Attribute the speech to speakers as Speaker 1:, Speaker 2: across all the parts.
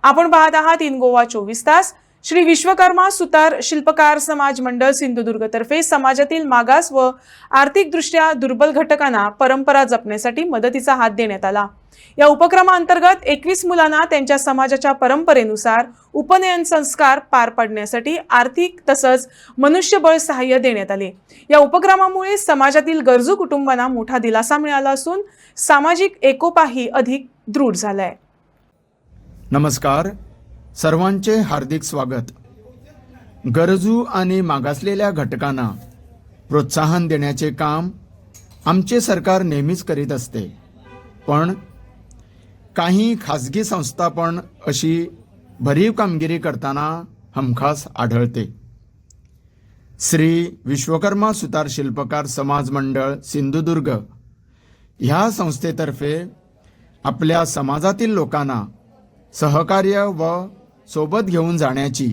Speaker 1: आपण पाहत आहात इन गोवा 24 तास। श्री विश्वकर्मा सुतार शिल्पकार समाज मंडळ सिंधुदुर्ग तर्फे समाजातील मागास व आर्थिकदृष्ट्या दुर्बल घटकांना परंपरा जपण्यासाठी मदतीचा हात देण्यात आला। या उपक्रमाअंतर्गत 21 मुलांना त्यांच्या समाजाच्या परंपरेनुसार उपनयन संस्कार पार पाडण्यासाठी आर्थिक तसंच मनुष्यबळ सहाय्य देण्यात आले। या उपक्रमामुळे समाजातील गरजू कुटुंबांना मोठा दिलासा मिळाला असून सामाजिक एकोपाही अधिक दृढ झालाय।
Speaker 2: नमस्कार, सर्वांचे हार्दिक स्वागत। गरजू आणि मागासलेल्या घटकांना प्रोत्साहन देण्याचे काम आमचे सरकार नेहमीच करीत असते, पण काही खासगी संस्था पण अशी भरीव कामगिरी करताना हमखास आढळते। श्री विश्वकर्मा सुतार शिल्पकार समाज मंडळ सिंधुदुर्ग ह्या संस्थेतर्फे आपल्या समाजातील लोकांना सहकार्य व सोबत घेऊन जाण्याची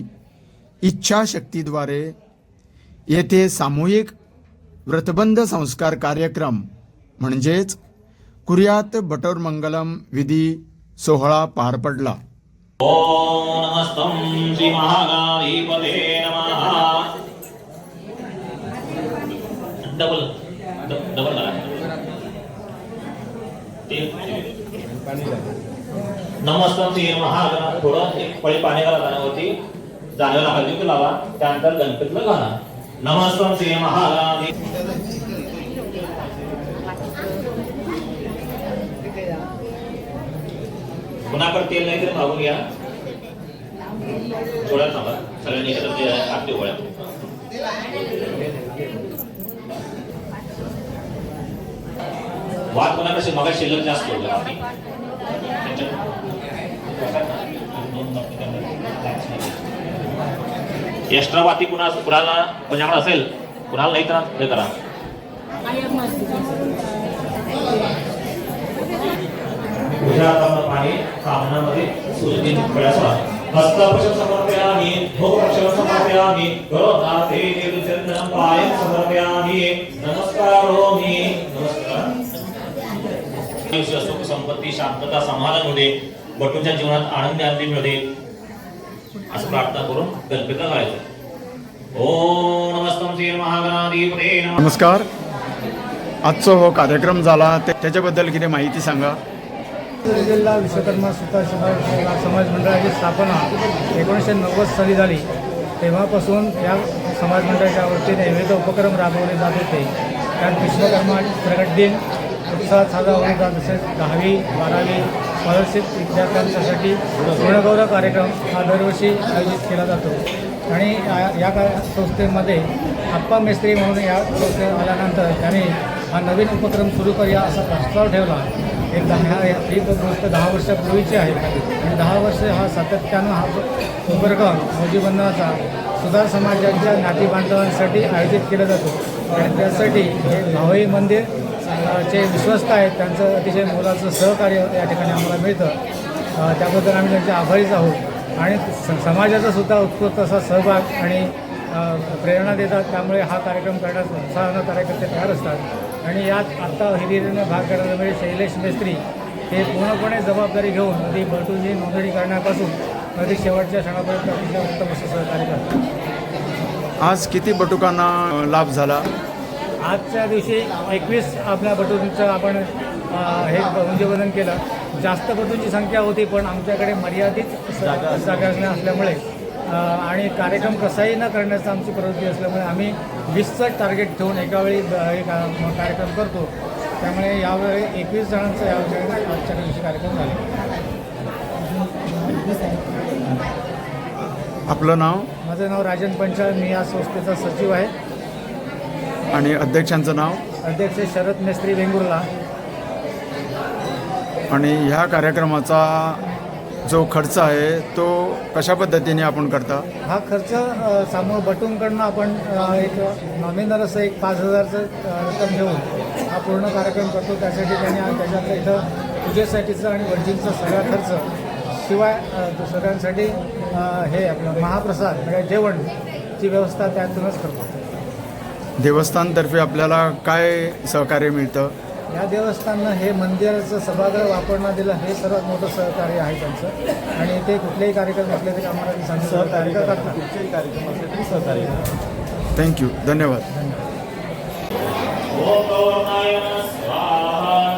Speaker 2: इच्छाशक्तीद्वारे येथे सामूहिक व्रतबंध संस्कार कार्यक्रम म्हणजेच कुर्यात बटोर मंगलम विधी सोहळा पार पडला।
Speaker 3: ओम नमस्तं श्री महागणाधिपते नमः। डबल नमस्तं श्री महागणा थोडं एक पळी पाणी घाला गाण्यावरती जाणवेला हळदी लावा, त्यानंतर गणपतीला घाला। नमस्तं श्री महागणाधिपते पुन्हा तेल नाही तर मागून घ्या, थोडा थांबा, सगळ्यांनी एकत्र आरती ओळ्या। वाद पुन्हा कसे मगा शिल्लक जास्त होतं। एक्स्ट्रा वाती कुणाला कोणाकडे असेल, कुणाला नाही तर हे करा। पाणी सामनामध्ये सूर्यदीप प्रयासा हस्तापशम समर्पयामि भोगपशम समर्पयामि करोनाथे निर्चंदनं पायं समर्पयामि नमस्कारोमि। नमस्कार। सुख संपत्ती शांतता समाधान होते, बटूच्या जीवनात आनंद आनंदी मिळते असं प्रार्थना करून गणपतीला गायचं। ओम नमस्तं श्री महागणाधिपते नमः।
Speaker 2: नमस्कार, आजचा हो कार्यक्रम झाला त्याच्याबद्दल किती माहिती सांगा।
Speaker 4: जिल्हा विश्वकर्मा सुतार समाज मंडळाची स्थापना 1990 साली झाली। तेव्हापासून या समाज मंडळाच्या वतीने विविध उपक्रम राबवले जात होते। त्यात विश्वकर्मा प्रगट दिन उत्साहात साजरा होत होता, तसेच 10वी 12वी स्कॉलरशिप विद्यार्थ्यांसाठी पूर्णगौरव कार्यक्रम हा दरवर्षी आयोजित केला जातो। आणि या संस्थेमध्ये आप्पा मेस्त्री म्हणून या संस्थेत आल्यानंतर त्यांनी हा नवीन उपक्रम सुरू करूया असा प्रस्ताव ठेवला। ही गोष्ट 10 वर्षापूर्वीची आहे आणि 10 वर्ष हा सातत्यानं हा उपक्रम मौजीबंधनाचा सुतार समाजाच्या नाती बांधवांसाठी आयोजित केला जातो। आणि त्यासाठी हे भावई मंदिर चे विश्वस्त आहेत, त्यांचं अतिशय मोलाचं सहकार्य या ठिकाणी आम्हाला मिळतं। त्याबद्दल आम्ही त्यांचे आभारीच आहोत आणि समाजाचा सुद्धा उत्स्फूर्त असा सहभाग आणि प्रेरणा देतात। त्यामुळे हा कार्यक्रम करण्यास उत्साहानं कार्यकर्ते तयार असतात। आणि यात आत्ता हिरिरीनं भाग घेणारे म्हणजे शैलेश मेस्त्री हे पूर्णपणे जबाबदारी घेऊन अगदी बटूची नोंदणी करण्यापासून अगदी शेवटच्या क्षणापर्यंत अतिशय उत्तम असं सहकार्य करतात।
Speaker 2: आज किती बटुकांना लाभ झाला?
Speaker 4: आजच्या दिवशी 21 आपल्या बटूंचं आपण हे मौजीबंधन केलं। जास्त बटूंची संख्या होती, पण आमच्याकडे मर्यादित जागा असल्यामुळे आणि कार्यक्रम कसाही न करण्याचा आमची प्रवृत्ती असल्यामुळे आम्ही 20चं टार्गेट ठेवून एकावेळी कार्यक्रम करतो। त्यामुळे यावेळी 21 जणांचा यावेळी आजच्या दिवशी कार्यक्रम झाले।
Speaker 2: आपलं नाव?
Speaker 4: माझं नाव राजन पंचाळ, मी या संस्थेचा सचिव आहे।
Speaker 2: आणि अध्यक्षांचं नाव?
Speaker 4: अध्यक्ष शरद मेस्त्री वेंगुर्ला।
Speaker 2: आणि ह्या कार्यक्रमाचा जो खर्च आहे तो कशा पद्धतीने आपण करता?
Speaker 4: हा खर्च समूह बटूंकडनं आपण एक नॉमिनल असं एक 5,000चं रक्कम घेऊन हा पूर्ण कार्यक्रम करतो। त्यासाठी त्यांनी त्याच्यातलं इथं पूजेसाठीचं आणि वंचितचा सगळा खर्च, शिवाय सगळ्यांसाठी हे आपलं महाप्रसाद म्हणजे जेवणची व्यवस्था त्यातूनच करतो।
Speaker 2: देवस्थानतर्फे आपल्याला काय सहकार्य मिळतं?
Speaker 4: या देवस्थाननं हे मंदिराचं सभागृह वापरण्यात दिलं हे सर्वात मोठं सहकार्य आहे त्यांचं आणि ते कुठलेही कार्यक्रम असले तरी आम्हाला ते सांगून सहकार्य करतात. कुठलेही कार्यक्रम असले तरी सहकार्य करतात.
Speaker 2: थँक्यू, धन्यवाद.
Speaker 3: ओम गौरवाय नमः स्वाहा.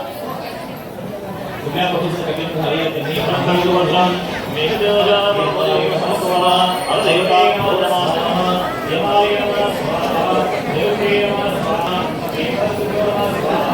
Speaker 3: कुठल्या पद्धतीचं पेमेंट झाले त्यांनी ब्रह्मविदुवर्धन मेघदेवजा ब्रह्मदेव नमः स्वाहा. अरदेवाय नमः स्वाहा. देवाय नमः स्वाहा. देवते नमः स्वाहा. देवते नमः स्वाहा.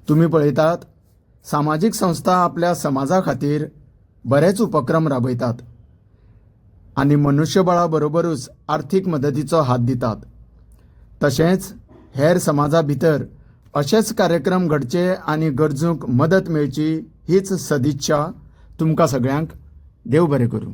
Speaker 2: तुम्ही पळयतात सामाजिक संस्था आपल्या समाजा खातीर बरेच उपक्रम राबयतात आनी मनुष्यबळा बरोबरूच आर्थीक मदतीचो हात दितात. तशेंच हेर समाजा भितर अशेच कार्यक्रम घडचे आनी गरजूंक मदत मेळची हीच सदिच्छा तुमकां सगळ्यांक. देव बरें करूं.